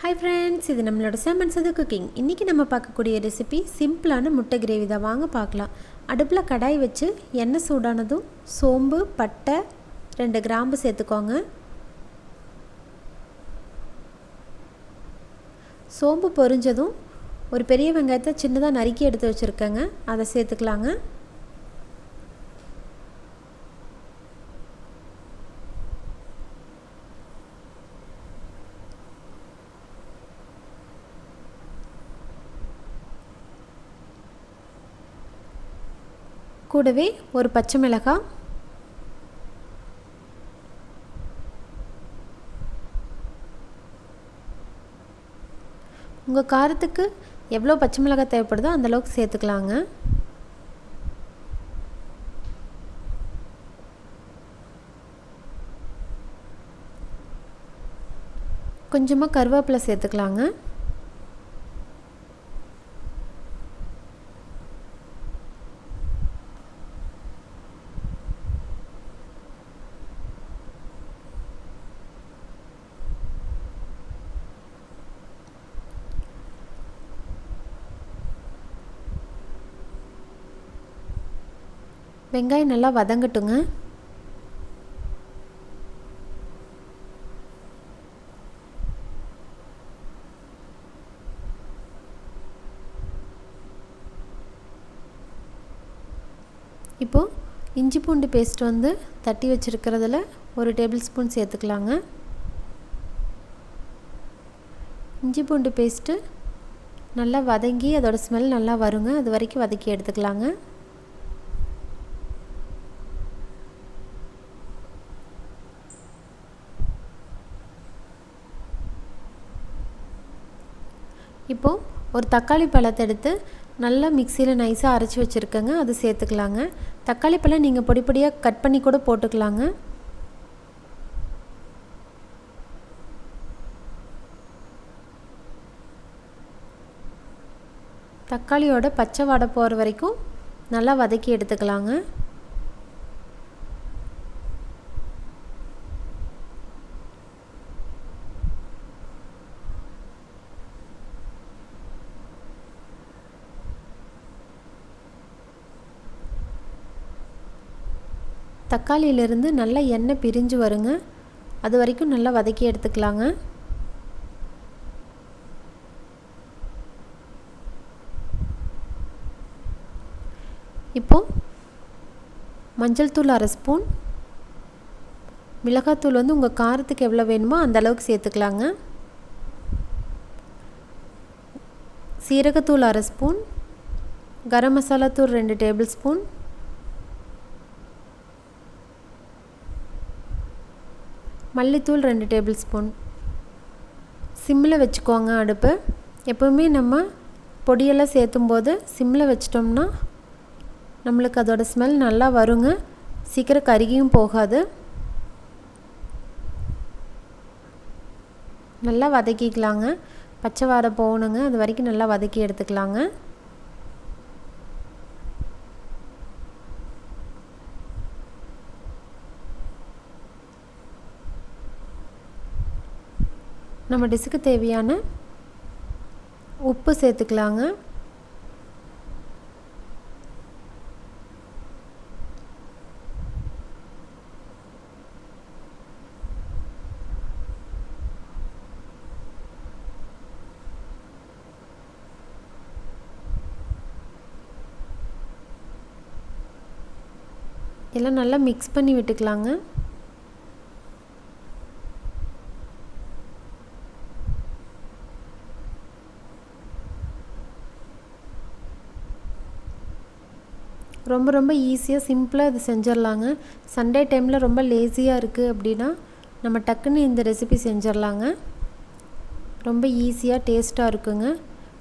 Hi friends, இது நம்மளோட sam and sadhu cooking. இன்றைக்கி நம்ம பார்க்கக்கூடிய ரெசிபி சிம்பிளான முட்டை கிரேவி தான். வாங்க பார்க்கலாம். அடுப்பில் கடாய் வச்சு எண்ணெய் சூடானதும் சோம்பு, பட்டை, 2 கிராம்பு சேர்த்துக்கோங்க. சோம்பு பொரிஞ்சதும் ஒரு பெரிய வெங்காயத்தை சின்னதாக நறுக்கி எடுத்து வச்சுருக்கேங்க, அதை சேர்த்துக்கலாங்க. கூடவே ஒரு பச்சை மிளகாய், உங்கள் காரத்துக்கு எவ்வளோ பச்சை மிளகாய் தேவைப்படுதோ அந்தளவுக்கு சேர்த்துக்கலாங்க. கொஞ்சமாக கருவேப்பிலை சேர்த்துக்கலாங்க. வெங்காயம் நல்லா வதங்கட்டுங்க. இப்போது இஞ்சி பூண்டு பேஸ்ட் தட்டி வச்சுருக்கிறதுல 1 டேபிள் ஸ்பூன் சேர்த்துக்கலாங்க. இஞ்சி பூண்டு பேஸ்ட்டு நல்லா வதங்கி அதோட ஸ்மெல் நல்லா வருங்க, அது வரைக்கும் வதக்கி எடுத்துக்கலாங்க. இப்போது ஒரு தக்காளி பழத்தை எடுத்து நல்லா மிக்சியில் நைஸாக அரைச்சி வச்சுருக்கேங்க, அது சேர்த்துக்கலாங்க. தக்காளி பழம் நீங்கள் பொடி பொடியாக கட் பண்ணி கூட போட்டுக்கலாங்க. தக்காளியோட பச்சை வாடை போகிற வரைக்கும் நல்லா வதக்கி எடுத்துக்கலாங்க. தக்காளியிலிருந்து நல்லா எண்ணெய் பிரிஞ்சு வருங்க, அது வரைக்கும் நல்லா வதக்கி எடுத்துக்கலாங்க. இப்போது மஞ்சள் தூள் 1/2 ஸ்பூன், மிளகாத்தூள் உங்கள் காரத்துக்கு எவ்வளோ வேணுமோ அந்த அளவுக்கு சேர்த்துக்கலாங்க. சீரகத்தூள் 1/2 ஸ்பூன், கரம் மசாலா தூள் 2 டேபிள் ஸ்பூன், மல்லித்தூள் 2 டேபிள் ஸ்பூன். சிம்மில் வச்சுக்கோங்க அடுப்பு. எப்போவுமே நம்ம பொடியெல்லாம் சேர்த்தும்போது சிம்மில் வச்சிட்டோம்னா நம்மளுக்கு அதோட ஸ்மெல் நல்லா வருங்க, சீக்கிரம் கருகியும் போகாது. நல்லா வதக்கிக்கலாங்க, பச்சை வாடை போகணுங்க, அது வரைக்கும் நல்லா வதக்கி எடுத்துக்கலாங்க. நம்ம டிஷ்ஷுக்கு தேவையான உப்பு சேர்த்துக்கலாங்க. எல்லாம் நல்லா மிக்ஸ் பண்ணி விட்டுக்கலாங்க. ரொம்ப ஈஸியாக சிம்பிளாக இது செஞ்சிடலாங்க. சண்டே டைமில் ரொம்ப லேசியாக இருக்குது அப்படின்னா நம்ம டக்குன்னு இந்த ரெசிபி செஞ்சிடலாங்க. ரொம்ப ஈஸியாக டேஸ்ட்டாக இருக்குங்க.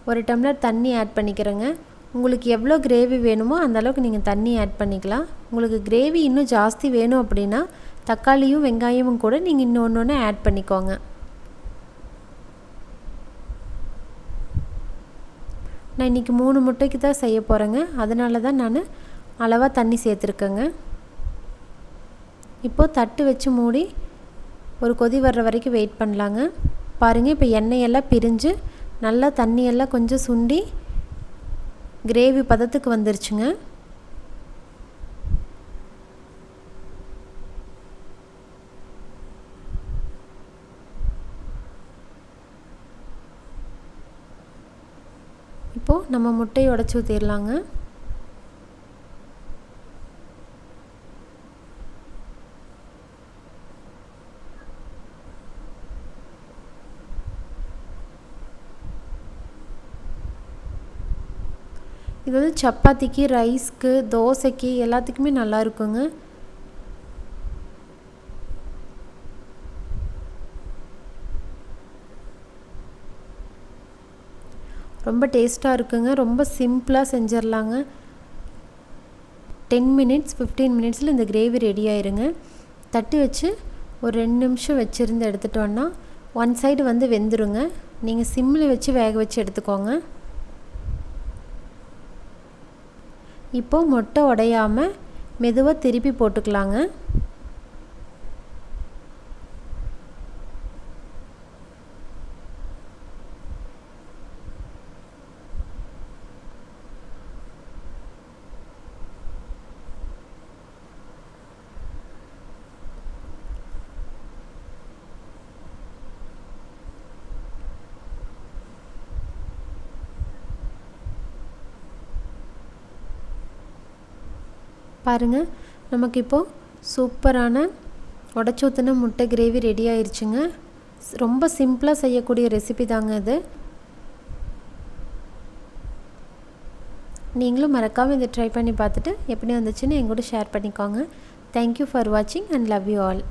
1 டம்ளர் தண்ணி ஆட் பண்ணிக்கிறேங்க. உங்களுக்கு எவ்வளோ கிரேவி வேணுமோ அந்தளவுக்கு நீங்கள் தண்ணி ஆட் பண்ணிக்கலாம். உங்களுக்கு கிரேவி இன்னும் ஜாஸ்தி வேணும் அப்படின்னா தக்காளியும் வெங்காயமும் கூட நீங்கள் இன்னொன்று ஆட் பண்ணிக்கோங்க. நான் இன்றைக்கி 3 முட்டைக்கு தான் செய்ய போகிறேங்க, அதனால தான் நான் அளவாக தண்ணி சேர்த்துருக்கேங்க. இப்போது தட்டு வச்சு மூடி ஒரு கொதி வர்ற வரைக்கும் வெயிட் பண்ணலாங்க. பாருங்கள் இப்போ எண்ணெயெல்லாம் பிரிஞ்சு நல்லா தண்ணியெல்லாம் கொஞ்சம் சுண்டி கிரேவி பதத்துக்கு வந்துருச்சுங்க. இப்போது நம்ம முட்டையை உடைச்சி ஊற்றிடலாங்க. இது வந்து சப்பாத்திக்கு, ரைஸ்க்கு, தோசைக்கு எல்லாத்துக்குமே நல்லா இருக்குங்க. ரொம்ப டேஸ்ட்டாக இருக்குங்க. ரொம்ப சிம்பிளாக செஞ்சிடலாங்க. 10 மினிட்ஸ் 15 மினிட்ஸில் இந்த கிரேவி ரெடி ஆயிருங்க. தட்டி வச்சு ஒரு 2 நிமிஷம் வச்சுருந்து எடுத்துட்டோன்னா ஒன் சைடு வந்து வெந்துருங்க. நீங்கள் சிம்மில் வச்சு வேக வச்சு எடுத்துக்கோங்க. இப்போது முட்டை உடையாமல் மெதுவாக திருப்பி போட்டுக்கலாங்க. பாருங்கள், நமக்கு இப்போது சூப்பரான உடைச்சி ஊற்றின முட்டை கிரேவி ரெடி ஆயிடுச்சுங்க. ரொம்ப சிம்பிளாக செய்யக்கூடிய ரெசிபி தாங்க இது. நீங்களும் மறக்காமல் இதை ட்ரை பண்ணி பார்த்துட்டு எப்படி வந்துச்சுன்னு என் கூட ஷேர் பண்ணிக்கோங்க. தேங்க்யூ ஃபார் வாட்சிங் அண்ட் லவ் யூ ஆல்.